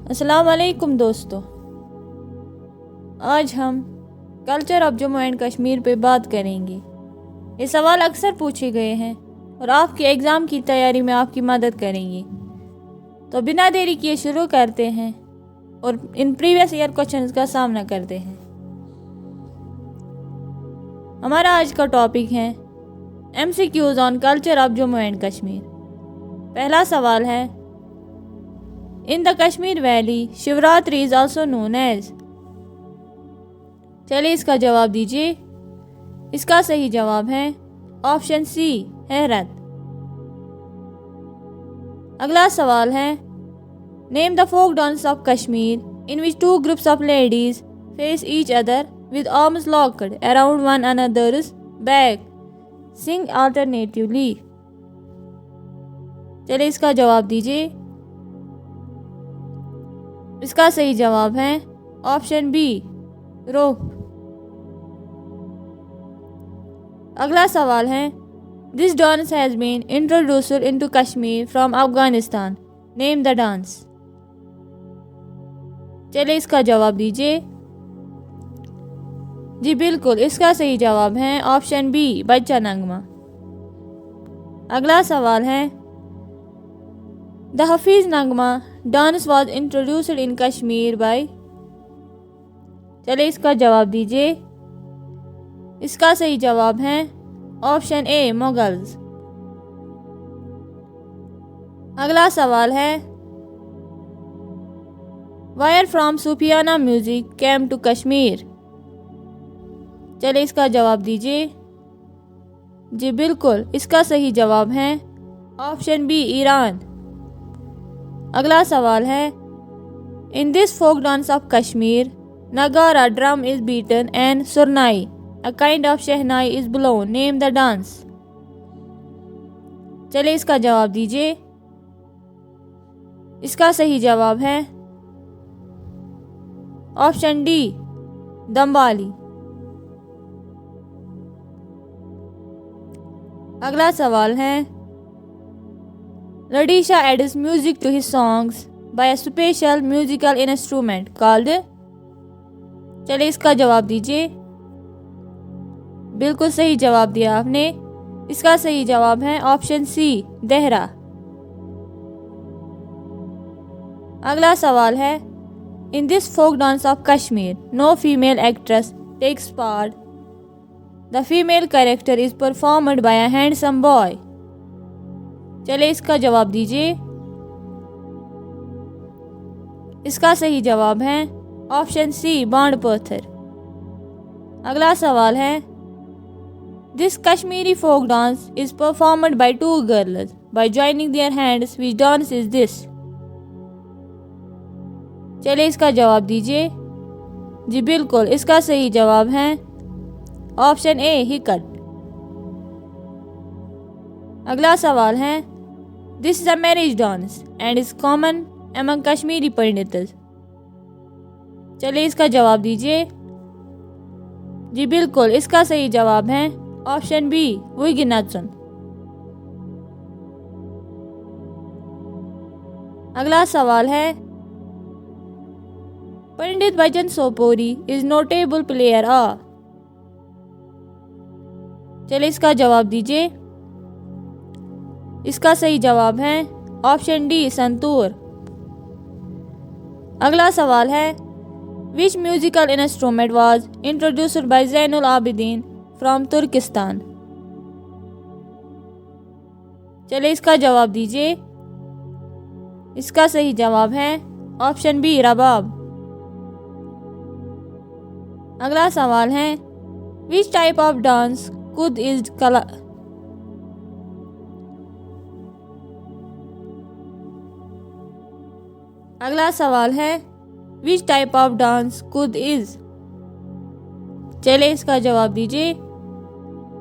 अस्सलाम वालेकुम दोस्तों, आज हम culture of Jammu and Kashmir पे बात करेंगे। ये सवाल अक्सर पूछे गए हैं और आपके एग्ज़ाम की तैयारी में आपकी मदद करेंगे। तो बिना देरी किए शुरू करते हैं और इन प्रीवियस ईयर क्वेश्चंस का सामना करते हैं। हमारा आज का टॉपिक है MCQs on culture of Jammu and Kashmir. पहला सवाल है, in the Kashmir valley Shivratri is also known as. चलिए इसका जवाब दीजिए। इसका सही जवाब है ऑप्शन सी, हैरत। अगला सवाल है, name the folk dance of Kashmir in which two groups of ladies face each other with arms locked around one another's back, sing alternatively. चलिए इसका जवाब दीजिए। इसका सही जवाब है ऑप्शन बी, रोप। अगला सवाल है, this dance has been introduced into Kashmir from Afghanistan, name the dance. चलिए इसका जवाब दीजिए। जी बिल्कुल, इसका सही जवाब है ऑप्शन बी, बच्चा नगमा। अगला सवाल है, the Hafiz Nagma dance was introduced in Kashmir by. चलिए इसका जवाब दीजिए। इसका सही जवाब है ऑप्शन ए, मुगल्स। अगला सवाल है, where from Sufiana music came to Kashmir. चलिए इसका जवाब दीजिए। जी बिल्कुल, इसका सही जवाब है ऑप्शन बी, ईरान। अगला सवाल है, in this folk dance of Kashmir nagara drum is beaten and surnai a kind of shehnai is blown, name the dance. चलिए इसका जवाब दीजिए। इसका सही जवाब है ऑप्शन डी, दम्बाली। अगला सवाल है, Radisha adds music to his songs by a special musical instrument called। चलिए इसका जवाब दीजिए। बिल्कुल सही जवाब दिया आपने। इसका सही जवाब है ऑप्शन सी, देहरा। अगला सवाल है, in this folk dance of Kashmir no female actress takes part, the female character is performed by a handsome boy. चलिए इसका जवाब दीजिए। इसका सही जवाब है ऑप्शन सी, बांड पत्थर। अगला सवाल है, this Kashmiri folk dance is performed by two girls by joining their hands, which dance is this. चलिए इसका जवाब दीजिए। जी बिल्कुल, इसका सही जवाब है ऑप्शन ए, हिकट। अगला सवाल है, this is a marriage dance and is common among Kashmiri pandits. चलिए इसका जवाब दीजिए। जी बिल्कुल, इसका सही जवाब है ऑप्शन बी, वुइगिनाचन। अगला सवाल है, पंडित भजन सोपोरी इज नोटेबल प्लेयर आ। चलिए इसका जवाब दीजिए। इसका सही जवाब है ऑप्शन डी, संतूर। अगला सवाल है, which musical instrument was introduced by Zainul Abidin from Turkistan. चलिए इसका जवाब दीजिए। इसका सही जवाब है ऑप्शन बी, रबाब। अगला सवाल है, विच टाइप ऑफ डांस कुद इज कला। अगला सवाल है, विच टाइप ऑफ डांस कुद इज। चलिए इसका जवाब दीजिए।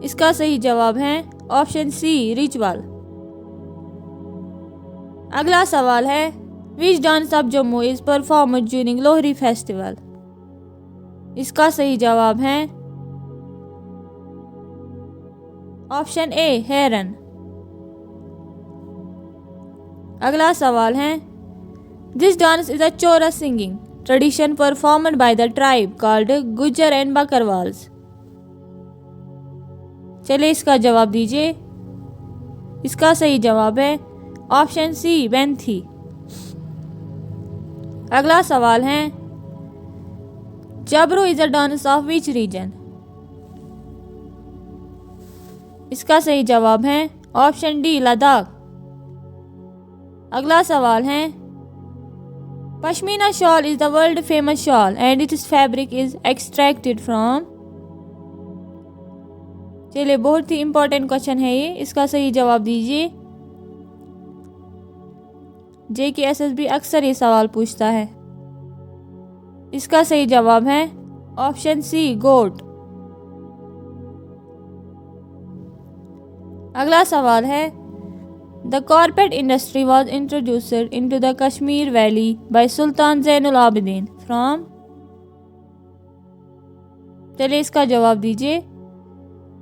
इसका सही जवाब है ऑप्शन सी, रिचुअल। अगला सवाल है, which dance of Jammu is performed during Lohri festival. इसका सही जवाब है ऑप्शन ए, हेरन। अगला सवाल है, this dance is a chorus singing tradition performed by the tribe called Gujjar and Bakarwals. चलिए इसका जवाब दीजिए। इसका सही जवाब है ऑप्शन सी, बैंथी। अगला सवाल है, Jabru is a dance of which region? इसका सही जवाब है ऑप्शन डी, लद्दाख। अगला सवाल है, pashmina shawl is the world famous shawl and it's fabric is extracted from. चलिए बहुत ही इंपॉर्टेंट क्वेश्चन है ये, इसका सही जवाब दीजिए। JKSSB अक्सर ये सवाल पूछता है। इसका सही जवाब है ऑप्शन सी, गोट। अगला सवाल है, the carpet industry was introduced into the Kashmir valley by Sultan Zainul Abidin from. चलिए इसका जवाब दीजिए।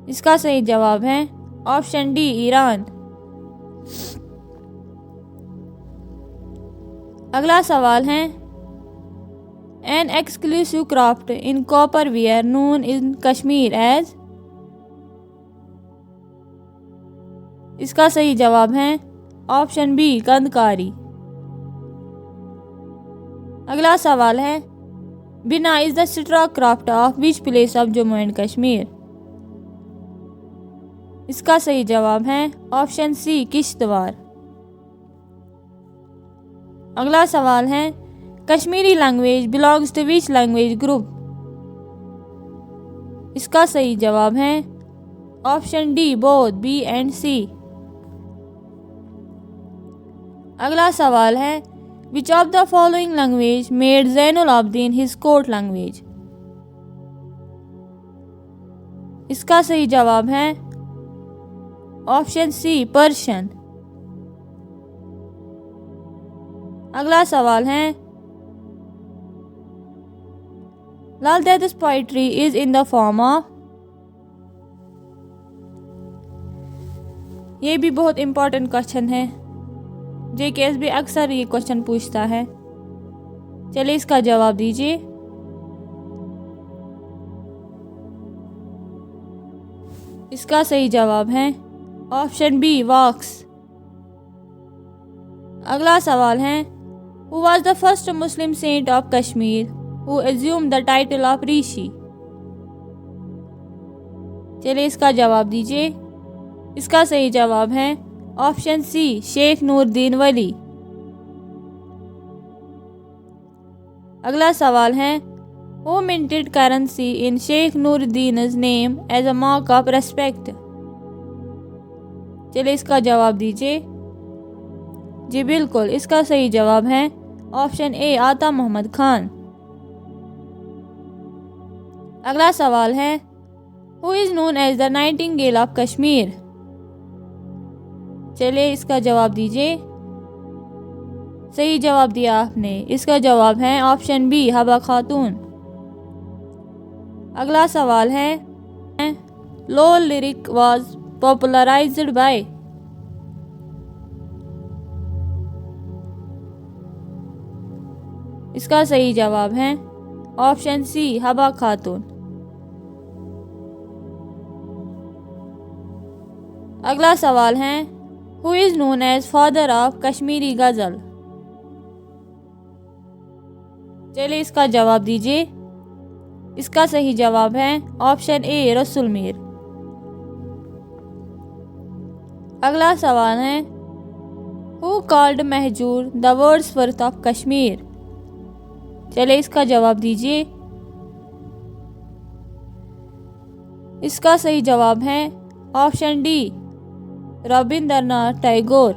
इसका सही जवाब है ऑप्शन डी, ईरान। अगला सवाल है, an exclusive craft in copper ware known in Kashmir as. इसका सही जवाब है ऑप्शन बी, कंदकारी। अगला सवाल है, बिना is the straw craft of which place of Jammu and Kashmir. इसका सही जवाब है ऑप्शन सी, किश्तवाड़। अगला सवाल है, Kashmiri language belongs to which language group. इसका सही जवाब है option D, both, B and C. अगला सवाल है, which of the following language made Zainul Abidin his court language. इसका सही जवाब है ऑप्शन सी, पर्शियन। अगला सवाल है, Lal Ded's poetry is in the form of. ये भी बहुत इंपॉर्टेंट क्वेश्चन है, JKSB अक्सर ये क्वेश्चन पूछता है। चलिए इसका जवाब दीजिए। इसका सही जवाब है ऑप्शन बी, वॉक्स। अगला सवाल है, who was the first Muslim saint of Kashmir who assumed the title of Rishi. चलिए इसका जवाब दीजिए। इसका सही जवाब है ऑप्शन सी, शेख नूरुद्दीन वली। अगला सवाल है, who minted currency in Sheikh Nooruddin's name as a mark of respect. चलिए इसका जवाब दीजिए। जी बिल्कुल, इसका सही जवाब है ऑप्शन ए, आता मोहम्मद खान। अगला सवाल है, who is known as the nightingale of Kashmir. चलिए इसका जवाब दीजिए। सही जवाब दिया आपने। इसका जवाब है ऑप्शन बी, हबा खातून। अगला सवाल है, लोल लिरिक वाज पॉपुलराइज्ड बाय। इसका सही जवाब है ऑप्शन सी, हबा खातून। अगला सवाल है, who is known as father of Kashmiri ghazal. चलिए इसका जवाब दीजिए। इसका सही जवाब है ऑप्शन ए, रसूल मीर। अगला सवाल है, who called Mahjoor the Wordsworth of Kashmir. चलिए इसका जवाब दीजिए। इसका सही जवाब है ऑप्शन डी, रविंद्रनाथ टैगोर।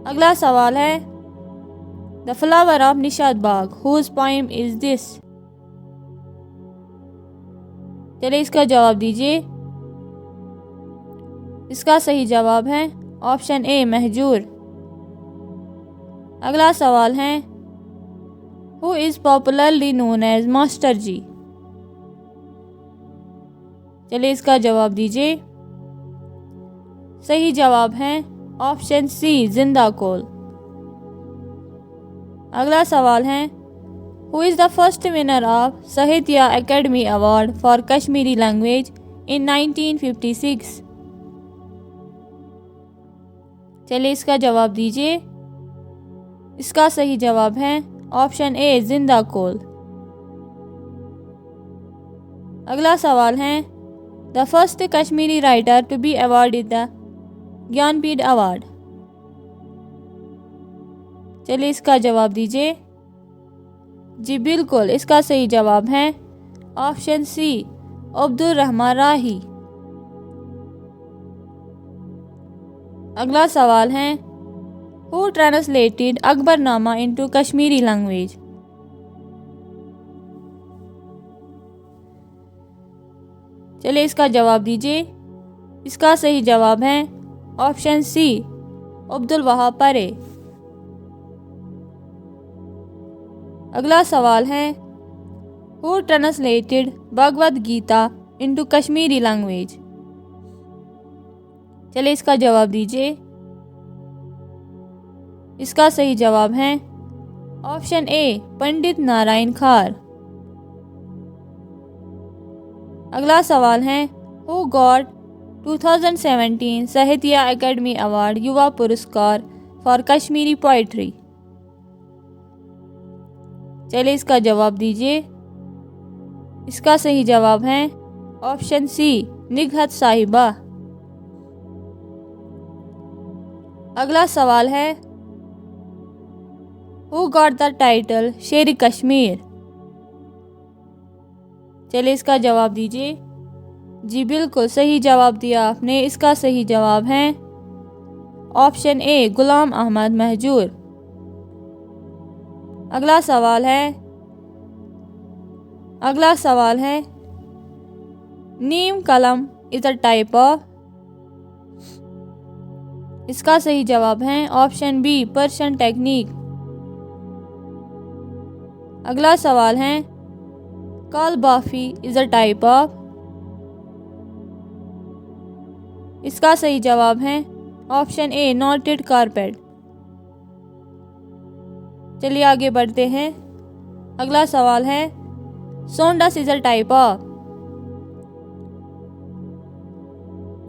अगला सवाल है, the flower of Nishat Bagh whose poem is this. चलिए इसका जवाब दीजिए। इसका सही जवाब है ऑप्शन ए, महजूर। अगला सवाल है, who is popularly known as master ji. चलिए इसका जवाब दीजिए। सही जवाब है ऑप्शन सी जिंदा कोल। अगला सवाल है, who is the first winner of Sahitya Akademi award for Kashmiri language in 1956? चलिए इसका जवाब दीजिए। इसका सही जवाब है ऑप्शन ए जिंदा कोल। अगला सवाल है, the first Kashmiri writer to be awarded the Jnanpith award. चलिए इसका जवाब दीजिए। जी बिल्कुल, इसका सही जवाब है ऑप्शन सी अब्दुल रहमान राही। अगला सवाल है, who translated Akbarnama into Kashmiri language? चलिए इसका जवाब दीजिए। इसका सही जवाब है ऑप्शन सी अब्दुल वहाब परे। अगला सवाल है, who translated Bhagavad Gita into Kashmiri language? चलिए इसका जवाब दीजिए। इसका सही जवाब है ऑप्शन ए पंडित नारायण खार। अगला सवाल है, हु गॉट 2017 साहित्य अकेडमी अवार्ड युवा पुरस्कार फॉर कश्मीरी पोइट्री? चलिए इसका जवाब दीजिए। इसका सही जवाब है ऑप्शन सी निगहत साहिबा। अगला सवाल है, हु गॉट द टाइटल शेर कश्मीर? चलिए इसका जवाब दीजिए। जी बिल्कुल, सही जवाब दिया आपने। इसका सही जवाब है ऑप्शन ए गुलाम अहमद महजूर। अगला सवाल है, नीम कलम इज अ टाइप ऑफ? इसका सही जवाब है ऑप्शन बी पर्शियन टेक्निक। अगला सवाल है, कालबाफी इज अ टाइप ऑफ? इसका सही जवाब है ऑप्शन ए नॉटेड कारपेट। चलिए आगे बढ़ते हैं। अगला सवाल है, सोंडस इज अ टाइप ऑफ?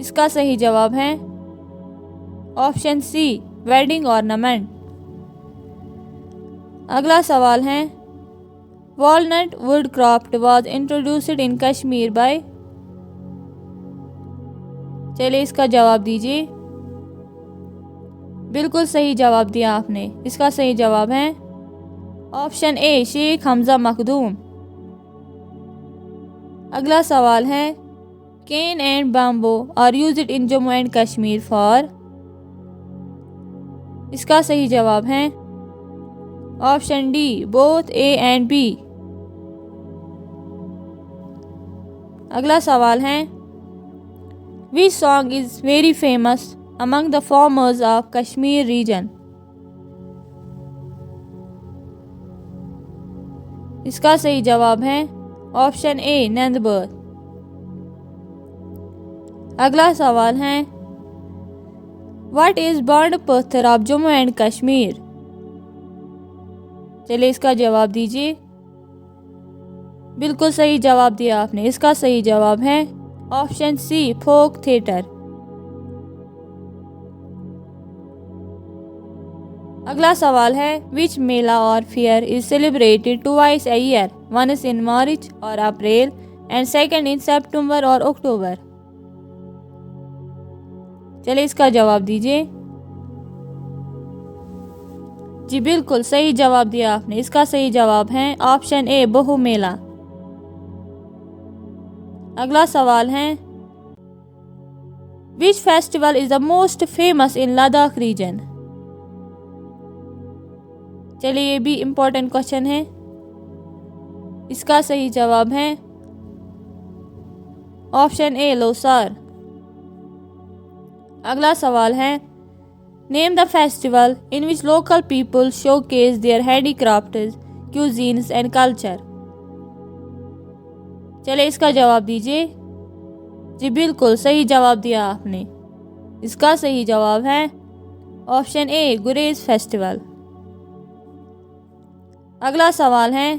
इसका सही जवाब है ऑप्शन सी वेडिंग ऑर्नामेंट। अगला सवाल है, walnut wood craft was introduced in Kashmir by? चलिए इसका जवाब दीजिए। बिल्कुल सही जवाब दिया आपने। इसका सही जवाब है ऑप्शन ए शेख हमजा मखदूम। अगला सवाल है, cane and bamboo are used in Jammu and Kashmir for? इसका सही जवाब है option D both A and B. अगला सवाल है, which song is very famous among the farmers of Kashmir region? इसका सही जवाब है ऑप्शन ए नंदबर्द। अगला सवाल है, व्हाट इज बर्न्ड पत्थर ऑफ जम्मू एंड कश्मीर? चलिए इसका जवाब दीजिए। बिल्कुल सही जवाब दिया आपने। इसका सही जवाब है ऑप्शन सी फोक थिएटर। अगला सवाल है, विच मेला और fair is celebrated twice a year, once in March और अप्रैल एंड सेकंड इन सितंबर और अक्टूबर? चलिए इसका जवाब दीजिए। जी बिल्कुल सही जवाब दिया आपने। इसका सही जवाब है ऑप्शन ए बहु मेला। अगला सवाल है, which festival is the most famous in Ladakh region? चलिए ये भी इम्पोर्टेंट क्वेश्चन है। इसका सही जवाब है ऑप्शन ए लोसार। अगला सवाल है, name the festival in which local people showcase there handicrafts, cuisines and culture? चलिए इसका जवाब दीजिए। जी बिल्कुल सही जवाब दिया आपने। इसका सही जवाब है ऑप्शन ए गुरेज फेस्टिवल। अगला सवाल है,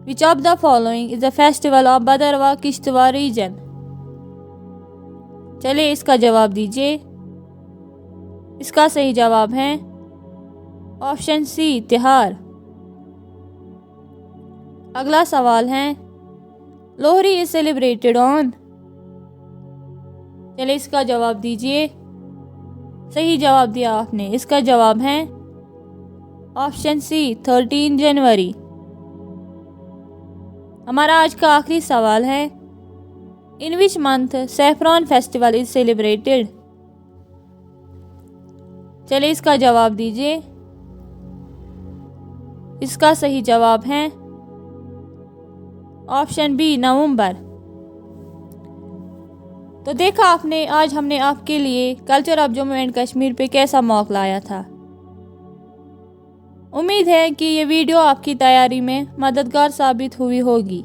which of the following is the festival of Bhaderwah Kishtwar region. चलिए इसका जवाब दीजिए। इसका सही जवाब है ऑप्शन सी तिहार। अगला सवाल है, लोहरी इज सेलिब्रेटेड ऑन। चलिए इसका जवाब दीजिए। सही जवाब दिया आपने। इसका जवाब है ऑप्शन सी 13 जनवरी। हमारा आज का आखिरी सवाल है, in which month saffron festival is celebrated. चलिए इसका जवाब दीजिए। इसका सही जवाब है ऑप्शन बी नवंबर। तो देखा आपने, आज हमने आपके लिए culture of Jammu and Kashmir पे कैसा मॉक लाया था। उम्मीद है कि ये वीडियो आपकी तैयारी में मददगार साबित हुई होगी।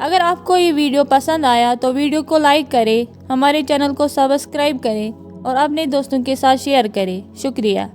अगर आपको ये वीडियो पसंद आया तो वीडियो को लाइक करें, हमारे चैनल को सब्सक्राइब करें और अपने दोस्तों के साथ शेयर करें। शुक्रिया।